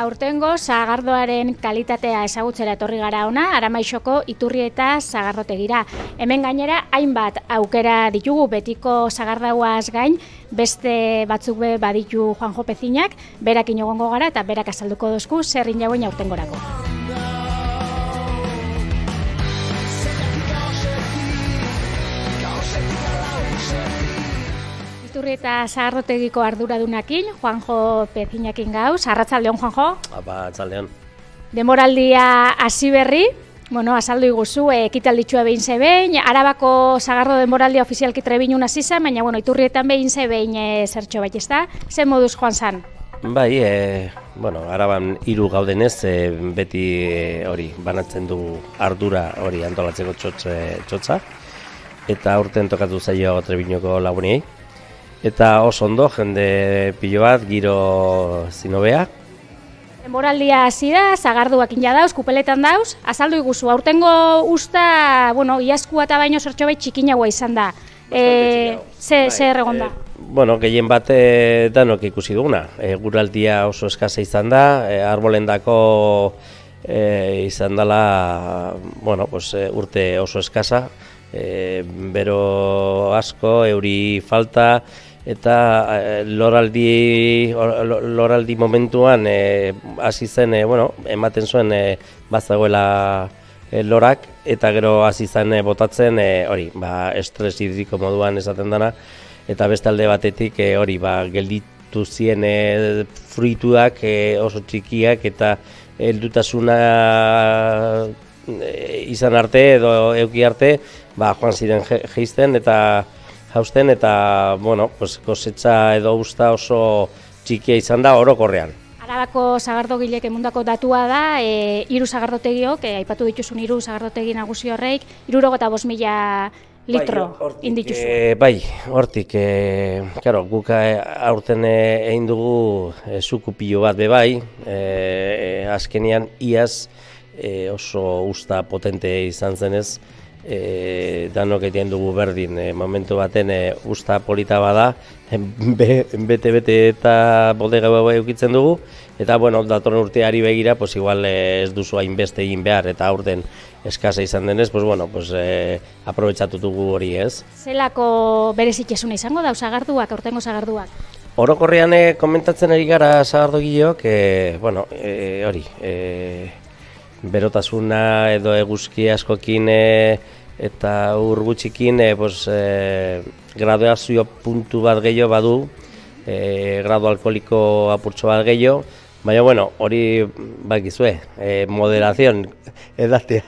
Aurtengo sagardoaren kalitatea ezagutzera etorri gara ona, Aramaixoko Iturrieta sagardotegira. Hemen gainera hainbat aukera ditugu betiko sagardauaz gain, beste batzuk baditu Juanjo Pezinak, berak egongo gara eta berak azalduko dozku zerrin jauen aurtengorako. Iturrieta sagardotegiko arduradunakin, Juanjo Pezinakin gauz. Arratsaldeon, Juanjo. Arratsaldeon. Denboraldia hasi berri, azaldu iguzu, ekitalditxua behin ze behin, Arabako sagardo denboraldia ofizialki Trebinun hasi zen, baina Iturrietan behin ze behin zertxo bait, ezta? Zer moduz joan zan? Bai, Araban 3 gaudenez, beti hori banatzen du ardura hori antolatzeko txotza, eta aurten tokatu zaio Trebiñoko lagunei. Eta oso ondo, jende pilo bat, giro zinobea. Denboraldia hasi da, sagarduak inja dauz, kupeletan dauz. Azaldu iguzu, aurtengo usta, iazkua eta baino zertxo bai txikinagoa izan da. Zer egon da? Gehien bat danok ikusi duguna. Eguraldia oso eskasa izan da, arbolendako izan dela, urte oso eskasa. Bero asko, euri falta, eta loraldi momentuan hasi zen, ematen zuen bazagoela lorak, eta gero hasi zen botatzen estres hidriko moduan esaten dana, eta beste alde batetik gelditu ziren fruituak oso txikiak, eta heldutasuna izan arte edo euki arte, joan ziren jeisten eta jausten, eta kosetza edo usta oso txikia izan da orokorrean. Arabako sagardogilek emundako datua da, 3 sagardotegiok, aipatu dituzun 3 sagardotegi nagusi horreik, 65.000 litro indituzu. Bai, hortik, guk aurten egin dugu zuku pilo bat bebai, azkenean iaz oso usta potente izan zenez, danok egiten dugu berdin, momentu baten usta polita bada, bete eta bodega eukitzen dugu, eta datorren urteari begira, igual ez duzu hainbeste egin behar, eta aurten eskasa izan denez, aprobetxatu dugu hori, ez? Zelako berezitxesuna izango da, sagarduak, aurtengo sagarduak? Orokorrean komentatzen ari gara sagardogileok, hori, berotasuna edo eguzki askokin eta ur gutxikin graduazio puntu bat gehiago badu, gradu alkoholiko apurtxo bat gehiago, baina hori bakizue, moderazion edatean.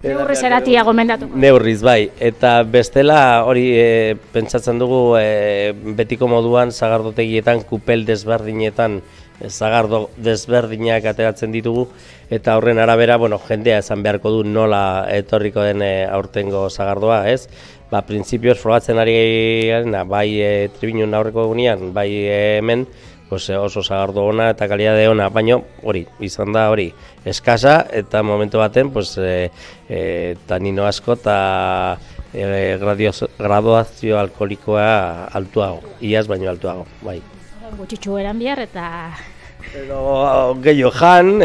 Neurriz eratia gomendatu. Neurriz, bai, eta bestela hori pentsatzen dugu betiko moduan sagardotegietan, kupel desberdinetan, sagardo desberdinak ateratzen ditugu, eta horren arabera, jendea esan beharko du nola etorriko den aurtengo sagardoa, ez? Printzipioz frogatzen ari garena, bai Trebinun aurreko egunean, bai hemen, oso sagardo ona eta kalidade ona, baina hori, izan da hori, eskasa, eta momentu baten, tanino asko eta graduazio alkoholikoa altuago, iaz baino altuago, bai. Gutxitxu eran bihar eta... Gehiago jan,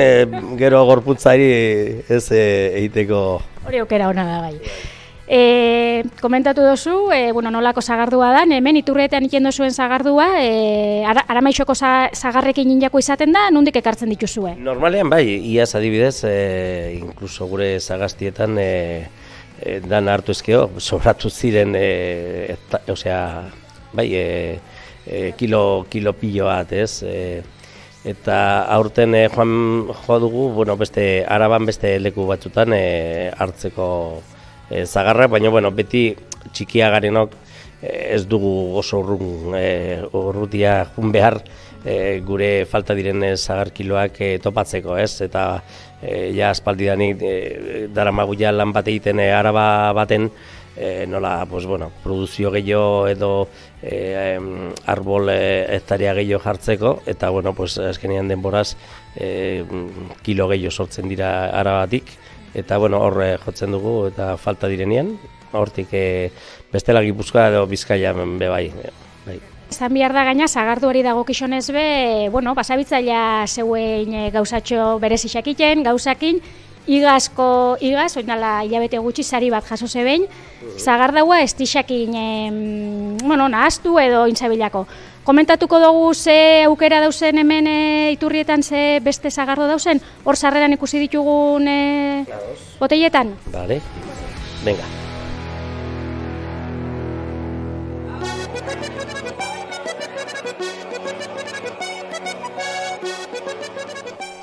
gero gorputzari ez egiteko... Hori aukera ona da, bai. Komentatu dozu, nolako sagardua da, hemen Iturrietan iken dozuen sagardua, Aramaixoko sagarrekin injako izaten da, nondik ekartzen dituzue? Normalean, bai, iaz adibidez, inkluso gure sagaztietan dan hartu ezkeo, sobratu ziren, kilo pilo bat, ez? Eta aurten joan dugu, beste Araban beste leku batzutan hartzeko zagarrak, baina beti txikia garenok ez dugu oso urrutia jun behar gure falta diren zagarkiloak topatzeko, ez? Eta aspaldidanik daramagu lan bat egiten Araba baten, produzio gehiago edo arbol hektaria gehiago jartzeko, eta azkenean denboraz kilo gehiago sortzen dira Arabatik, eta hor jotzen dugu eta falta direnean, hortik bestela Gipuzkoa edo Bizkaia bebai. Zan behar da gaina, sagardu hori dagokizonez be, bueno, basabitzailea zeuen gauzatxo berezixak iten, gauzakin, igaz, oinala hilabete gutxi sari bat jaso zebein, zagardaua estixakin, bueno, nahaztu edo intzabilako. Komentatuko dugu ze aukera dauzen hemen iturrietan ze beste zagardo dauzen, hor sarreran ikusi ditugun boteietan? Vale, venga.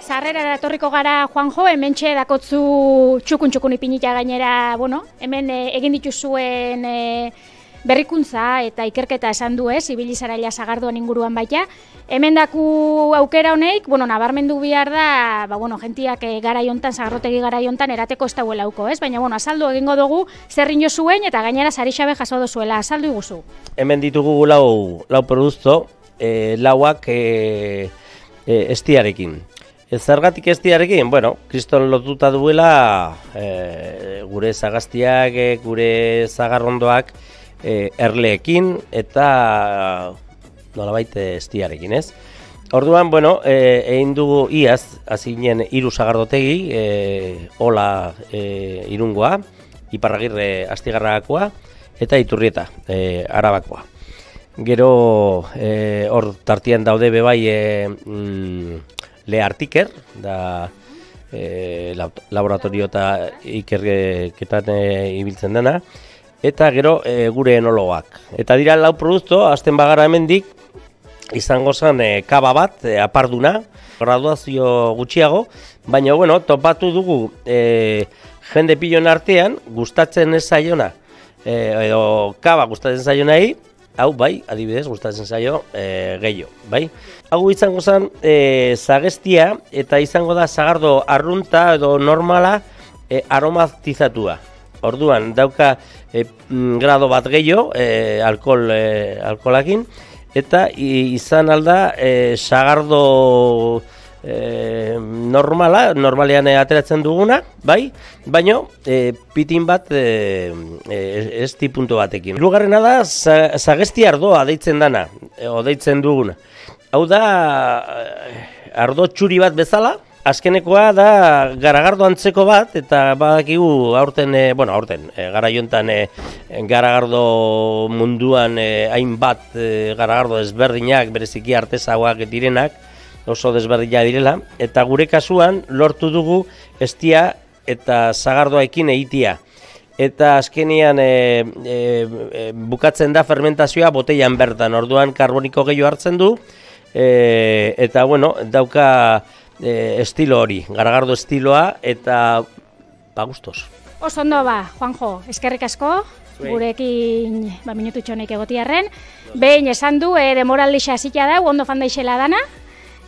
Sarrera etorriko gara, Juanjo, hementxe dakotzu txukun ipinita gainera, bueno, hemen egin dituzuen berrikuntza eta ikerketa esan du ez, ibili zaraila sagardoan inguruan baita. Hemen daku aukera honeik, bueno, nabarmendu behar da, bueno, gentiak garaiontan, sagarrotegi garaiontan erateko ez dauela uko, ez? Baina, bueno, azaldu egingo dugu zerrin jo zuen eta gainera sarixabe jaso duzuela, azaldu iguzu. Hemen ditugu lau produkto, lauak estiarekin. Zergatik estiarekin, bueno, kriston lotuta duela gure zagaztiak, gure zagarrondoak erleekin eta nolabait estiarekin, ez? Orduan, bueno, egin dugu iaz, azinen 3 sagardotegi, Ola Irungoa, Iparragirre Astigarragakoa eta Iturrieta Arabakoa. Gero hor tartian daude bebai Lehartiker, da laboratorio eta ikerketan ibiltzen dena, eta gero gure enologak. Eta dira lau produktu, azten bagara hemendik, izango zen kaba bat, aparduna, graduazio gutxiago, baina bueno, topatu dugu jende pilon artean, gustatzen ez zaiona, edo kaba gustatzen zaionai, hau bai, adibidez, gustatzen zaio gehiago, bai? Hau izango zen zagestia eta izango da zagardo arrunta edo normala aromatizatua. Orduan, dauka grado bat gehiago, alkoholakin, eta izan alda zagardo normalean ateratzen duguna, bai? Baina pitin bat esti puntu batekin. Hirugarrena da zagestia ardoa deitzen dana, o deitzen duguna. Hau da ardo txuri bat bezala, azkenekoa da garagardo antzeko bat, eta badakigu aurten, garaiontan garagardo munduan hainbat garagardo ezberdinak, bereziki artesagoak direnak, oso desberdina direla, eta gure kasuan lortu dugu estia eta zagardoekin egitea. Eta azkenean bukatzen da fermentazioa boteian bertan, orduan karboniko gehiago hartzen du, eta bueno, dauka estilo hori, garagardo estiloa, eta gustos. Oso ondo Juanjo, eskerrik asko, gurekin minutu txonek egotiarren. Behin esan du, demoraldi xasita da, ondo fandaixela dana,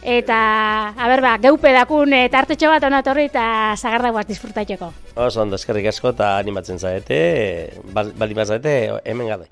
eta, geupe dakun tartetxo bat onatorri eta zagardagoak disfrutatzeko. Oso ondo, eskerrik asko eta animatzen zaete, baldin bat zaete, hemen gade.